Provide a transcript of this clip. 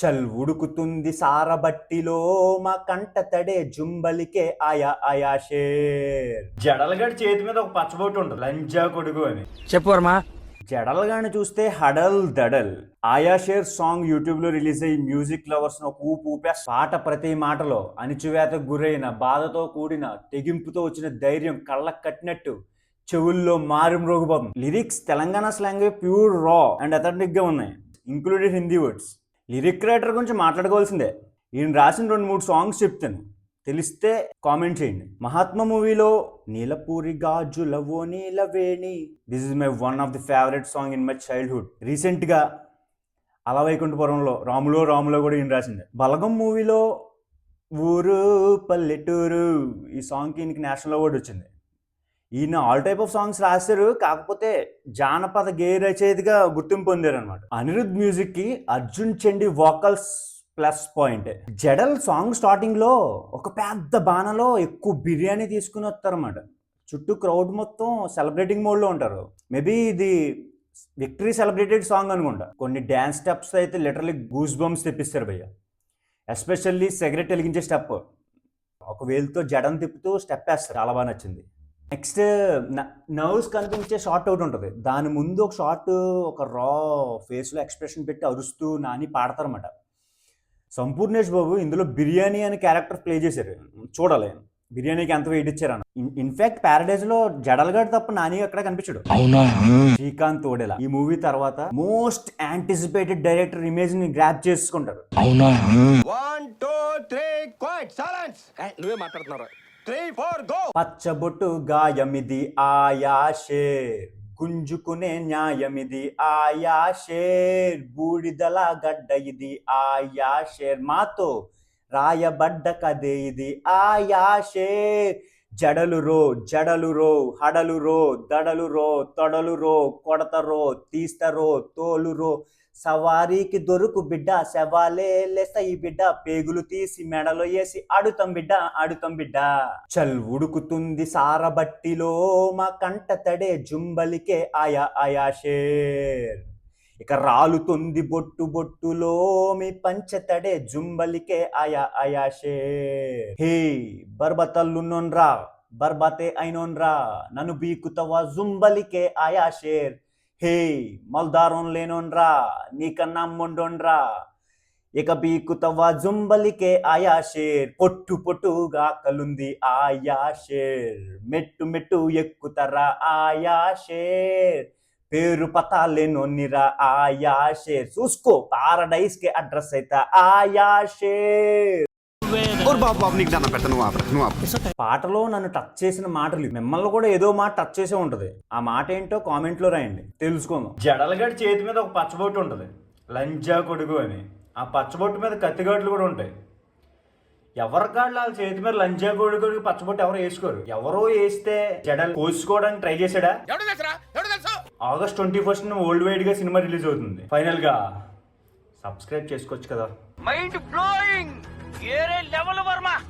చల్ ఉడుకుతుంది సారబట్టిలో మా కంట తడే జుంబలికే ఆయా ఆయా షేర్. జడలగడి చేతి మీద ఒక పచ్చబొట్టు ఉంటుంది, లంజా కొడుకు అని. చెప్పు వర్మా. జడలుగాని చూస్తే హడల్ దడల్. ఆయా షేర్ సాంగ్ యూట్యూబ్ లో రిలీజ్ అయ్యి మ్యూజిక్ లవర్స్ ఒక ఊపే పాట. ప్రతి మాటలో అణిచివేతకు గురైన బాధతో కూడిన తెగింపుతో వచ్చిన ధైర్యం కళ్ళకు కట్టినట్టు చెవుల్లో మారుమ్రోగిపోతుంది. Lyrics Telangana slang pure raw and authentic గా ఉన్నాయి, included Hindi words. Lyric writer గురించి మాట్లాడుకోవాల్సిందే. ఈయన రాసిన 2-3 సాంగ్స్ చెప్తాను, తెలిస్తే కామెంట్ చేయండి. మహాత్మా మూవీలో నీలపూరి గాజులవో నీలవేణి, this is my one of the favourite song in my childhood. రీసెంట్గా అలవైకుంఠపురంలో రాములో కూడా ఈయన రాసింది. బలగం మూవీలో ఊరు పల్లెటూరు, ఈ సాంగ్కి ఈయనకి నేషనల్ అవార్డు వచ్చింది. ఈయన ఆల్ టైప్ ఆఫ్ సాంగ్స్ రాశారు, కాకపోతే జానపద గేయ రచయితగా గుర్తింపు పొందారు అనమాట. అనిరుద్ మ్యూజిక్ కి Arjun Chandy vocals plus point. జడల్ సాంగ్ స్టార్టింగ్ లో ఒక పెద్ద బాణలో ఎక్కువ బిర్యానీ తీసుకుని వస్తారన్నమాట. చుట్టూ క్రౌడ్ మొత్తం సెలబ్రేటింగ్ మోడ్ లో ఉంటారు. మేబీ ఇది విక్టరీ సెలబ్రేటెడ్ సాంగ్ అనుకుంటా. కొన్ని డ్యాన్స్ స్టెప్స్ అయితే లిటరలీ గూస్ బంప్స్ తెప్పిస్తారు భయ్య. ఎస్పెషల్లీ సిగరెట్ వెలిగించే స్టెప్, ఒక వేలుతో జడను తిప్పుతూ స్టెప్ వేస్తారు, చాలా బాగా నచ్చింది. నెక్స్ట్ నర్వ్స్ కనిపించే షార్ట్ అవుట్ ఉంటుంది, దాని ముందు ఒక షార్ట్ ఒక రా ఫేస్లో ఎక్స్ప్రెషన్ పెట్టి అరుస్తూ నాని పాడతారన్నమాట. సంపూర్ణేష్ బాబు ఇందులో బిర్యానీ అనే క్యారెక్టర్ ప్లే చేశారు, చూడాలి బిర్యానీకి ఎంత వెయిట్ ఇచ్చారన్న. ఇన్ఫాక్ట్ ప్యారడైజ్ లో జడల్గడ్ తప్ప నాని అక్కడ కనిపించాడు. శ్రీకాంత్ ఓడేలా ఈ మూవీ తర్వాత మోస్ట్ యాంటిసిపేటెడ్ డైరెక్టర్ ఇమేజ్ ని గ్రాప్ చేసుకుంటారు. నువ్వే మాట్లాడుతున్నారా? పచ్చబొట్టు గాయమిది ఆయా షేర్, గుంజుకునే న్యాయమిది ఆయా షేర్, బూడిదల గడ్డ ఇది ఆయా షేర్, మాతో రాయబడ్డ కదే ఇది ఆయా షేర్. జడలు రో హడలు రో దడలు రో తొడలు రో కొడతరో తీస్తరో తోలు రో, సవారీకి దొరుకు బిడ్డ శవాలే లేస్తాయి బిడ్డ, పేగులు తీసి మెడలో వేసి ఆడుతాం బిడ్డ. చల్ ఉడుకుతుంది సారబట్టిలో మా కంట తడే జుంబలికే ఆయా ఆయా షేర్. ఇక రాలుతుంది బొట్టులో మీ పంచతడే జుంబలికే ఆయా ఆయా షేర్. హే బర్బతల్లున్నోన్రా బర్బాతే అయినోన్రా, నన్ను బీకుతవా జుంబలికే ఆయా షేర్. హే మల్దారం లేనోన్రా నీకన్నా మొండోన్రా, ఇక బీకుతవా జుంబలికే ఆయా షేర్. పొట్టుగా కలుంది ఆయా షేర్, మెట్టు ఎక్కుతరా ఆయా షేర్, పేరు పతాలేనోన్నిరా ఆయా షేర్. చూసుకో పారడైస్ కే అడ్రస్ అయితే ఆయా షేర్. పాటలో నన్ను టచ్ చేసిన మాటలు మిమ్మల్ని కూడా ఏదో మాట టచ్ చేసే ఉంటది. ఆ మాట ఏంటో కామెంట్ లో రాయండి, తెలుసుకుందాం. జడలగడి చేతి మీద ఒక పచ్చబొట్టు ఉంటది, లంజా కొడుకు అని. ఆ పచ్చబొట్టు మీద కత్తిగాట్లు కూడా ఉంటాయి. ఎవరికాళ్ళు వాళ్ళ చేతి మీద లంజా కొడుకు పచ్చబొట్టు ఎవరు వేసుకోరు. ఎవరో వేస్తే జడలు కోసుకోవడానికి ట్రై చేశాడా? ఆగస్ట్ 21 వరల్డ్ వైడ్ గా సినిమా రిలీజ్ అవుతుంది. ఫైనల్ గా సబ్స్క్రైబ్ చేసుకోవచ్చు కదా. మైండ్ బ్లోయింగ్, ఏరే లెవెల్ వర్మ.